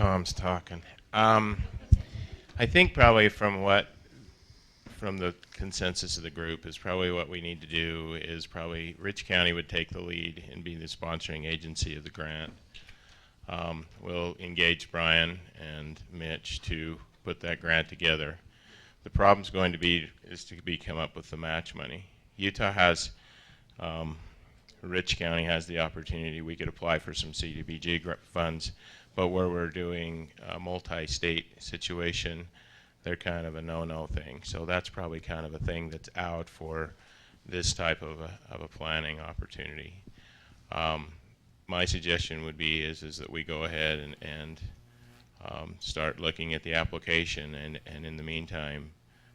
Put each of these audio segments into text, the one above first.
Tom's talking. I think probably from the consensus of the group is probably what we need to do is probably Rich County would take the lead and be the sponsoring agency of the grant. We'll engage Brian and Mitch to put that grant together. The problem's going to be come up with the match money. Utah has, Rich County has the opportunity. We could apply for some CDBG funds, but where we're doing a multi-state situation, they're kind of a no-no thing. So that's probably kind of a thing that's out for this type of a planning opportunity. My suggestion would be is that we go ahead and start looking at the application, and in the meantime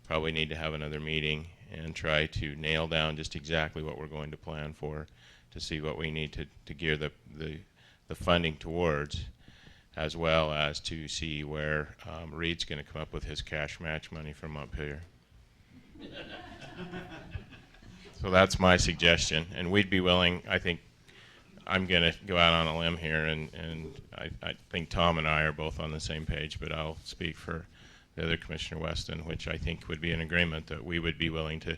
probably need to have another meeting and try to nail down just exactly what we're going to plan for, to see what we need to gear the funding towards, as well as to see where Reed's going to come up with his cash match money from up here. So that's my suggestion, and we'd be willing. I think I'm going to go out on a limb here, and I think Tom and I are both on the same page, but I'll speak for the other Commissioner Weston, which I think would be an agreement that we would be willing to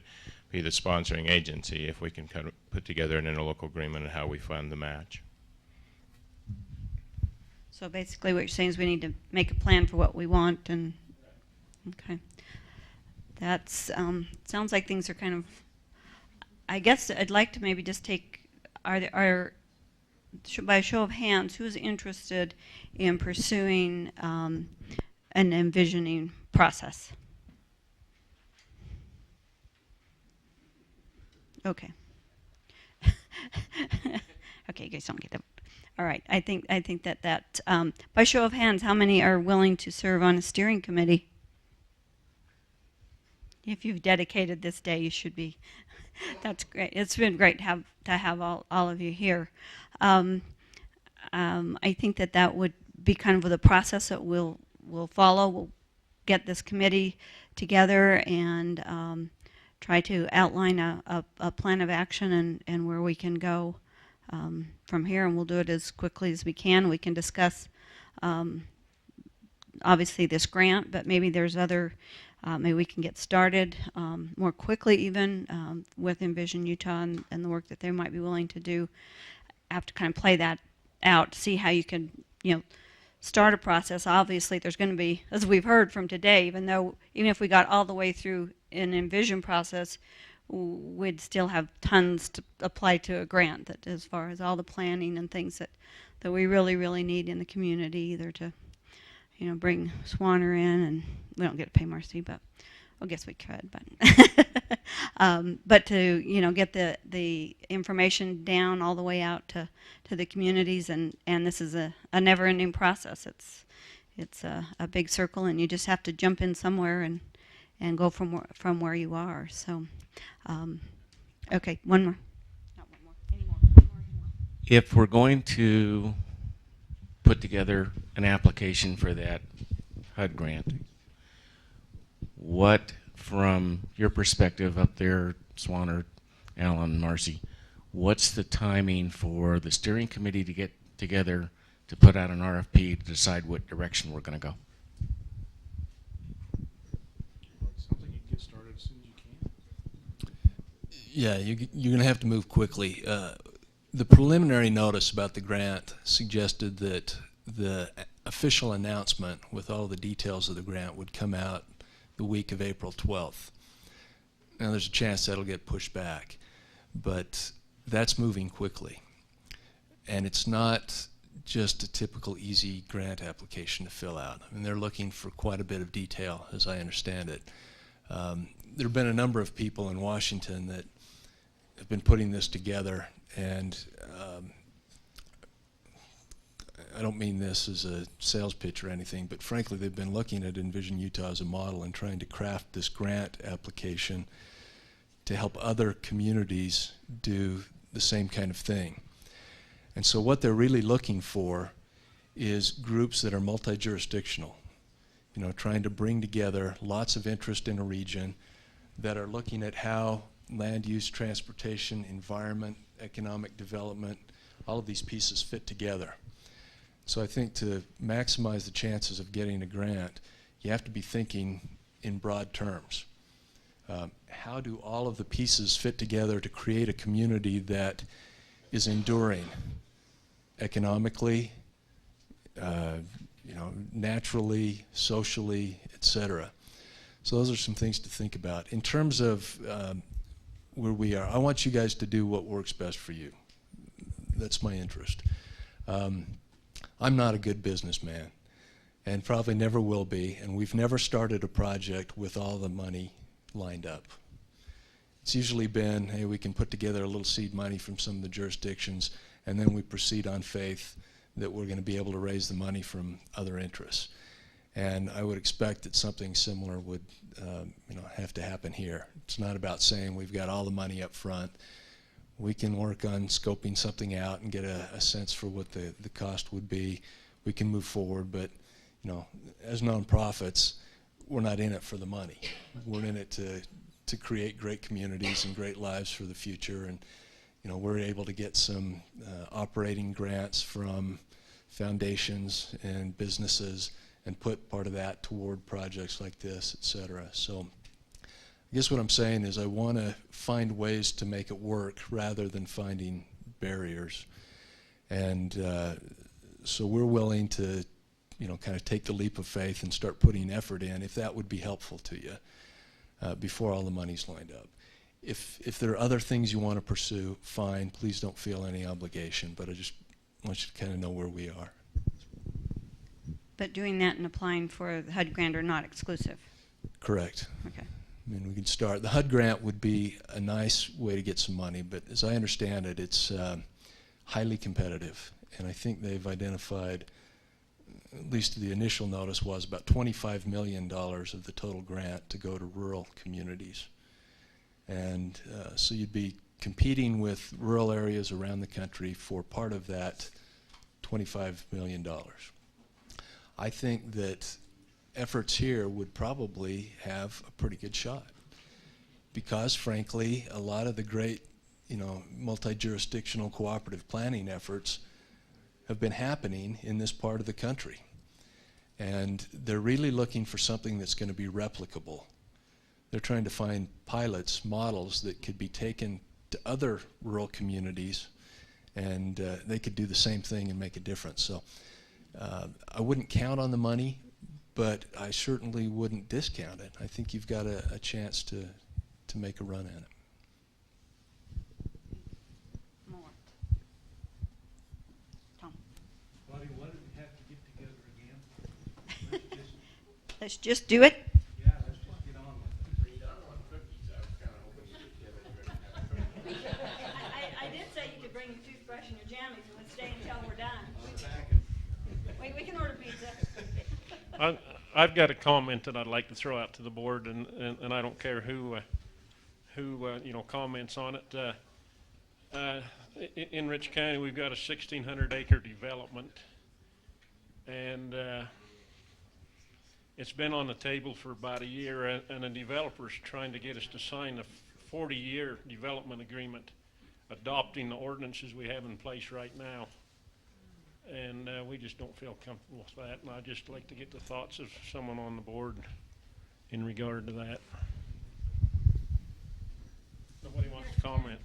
be the sponsoring agency if we can kind of put together an interlocal agreement on how we fund the match. So basically what you're saying is we need to make a plan for what we want, and okay. That's, sounds like things are kind of, I guess I'd like to maybe just take, by a show of hands, who's interested in pursuing an envisioning process? Okay. Okay, you guys don't get that. All right. I think that by show of hands, how many are willing to serve on a steering committee? If you've dedicated this day, you should be. That's great. It's been great to have all of you here. I think that would be kind of the process that we'll follow. We'll get this committee together and try to outline a plan of action and where we can go from here, and we'll do it as quickly as we can. We can discuss obviously this grant, but maybe there's other, maybe we can get started more quickly even with Envision Utah and the work that they might be willing to do. Have to kind of play that out, see how you can, start a process. Obviously there's going to be, as we've heard from today, even if we got all the way through an Envision process, we'd still have tons to apply to a grant, that as far as all the planning and things that we really need in the community, either to bring Swanner in, and we don't get to pay Marcy, but I guess we could, but to get the information down all the way out to the communities, and this is a never-ending process. It's a big circle, and you just have to jump in somewhere and go from where you are. So, okay, one more. Not one more. Any more? If we're going to put together an application for that HUD grant, what, from your perspective up there, Swanner, Alan, Marcy, what's the timing for the steering committee to get together to put out an RFP to decide what direction we're going to go? Something you can get started as soon as you can. Yeah, you're going to have to move quickly. The preliminary notice about the grant suggested that the official announcement with all the details of the grant would come out the week of April 12th. Now there's a chance that'll get pushed back, but that's moving quickly. And it's not just a typical easy grant application to fill out. I mean, they're looking for quite a bit of detail, as I understand it. There have been a number of people in Washington that have been putting this together, and I don't mean this as a sales pitch or anything, but frankly they've been looking at Envision Utah as a model and trying to craft this grant application to help other communities do the same kind of thing. And so what they're really looking for is groups that are multi-jurisdictional, trying to bring together lots of interest in a region that are looking at how land use, transportation, environment, economic development, all of these pieces fit together. So I think to maximize the chances of getting a grant, you have to be thinking in broad terms. How do all of the pieces fit together to create a community that is enduring economically, naturally, socially, etc. So those are some things to think about. In terms of where we are, I want you guys to do what works best for you. That's my interest. I'm not a good businessman, and probably never will be, and we've never started a project with all the money lined up. It's usually been, hey, we can put together a little seed money from some of the jurisdictions, and then we proceed on faith that we're going to be able to raise the money from other interests. And I would expect that something similar would have to happen here. It's not about saying we've got all the money up front. We can work on scoping something out and get a sense for what the cost would be. We can move forward, but as nonprofits, we're not in it for the money. We're in it to create great communities and great lives for the future. And we're able to get some operating grants from foundations and businesses and put part of that toward projects like this, et cetera. So I guess what I'm saying is I want to find ways to make it work rather than finding barriers. And so we're willing to kind of take the leap of faith and start putting effort in if that would be helpful to you before all the money's lined up. If there are other things you want to pursue, fine, please don't feel any obligation, but I just want you to kind of know where we are. But doing that and applying for the HUD grant are not exclusive. Correct. Okay. I mean, we can start. The HUD grant would be a nice way to get some money, but as I understand it, it's highly competitive. And I think they've identified, at least the initial notice was, about $25 million of the total grant to go to rural communities. And so you'd be competing with rural areas around the country for part of that $25 million. I think that efforts here would probably have a pretty good shot because, frankly, a lot of the great, multi-jurisdictional cooperative planning efforts have been happening in this part of the country. And they're really looking for something that's going to be replicable. They're trying to find pilots, models that could be taken to other rural communities, and they could do the same thing and make a difference. So I wouldn't count on the money, but I certainly wouldn't discount it. I think you've got a chance to make a run at it. More. Tom. Buddy, why do we have to get together again? Let's just do it. Yeah, let's just get on with it. I did say you could bring your toothbrush and your jammies and let's stay until we're done. We can order pizza. I've got a comment that I'd like to throw out to the board, and I don't care who comments on it. In Rich County, we've got a 1,600-acre development, and it's been on the table for about a year, and the developer's trying to get us to sign a 40-year development agreement, adopting the ordinances we have in place right now. And we just don't feel comfortable with that, and I'd just like to get the thoughts of someone on the board in regard to that. Nobody wants to comment.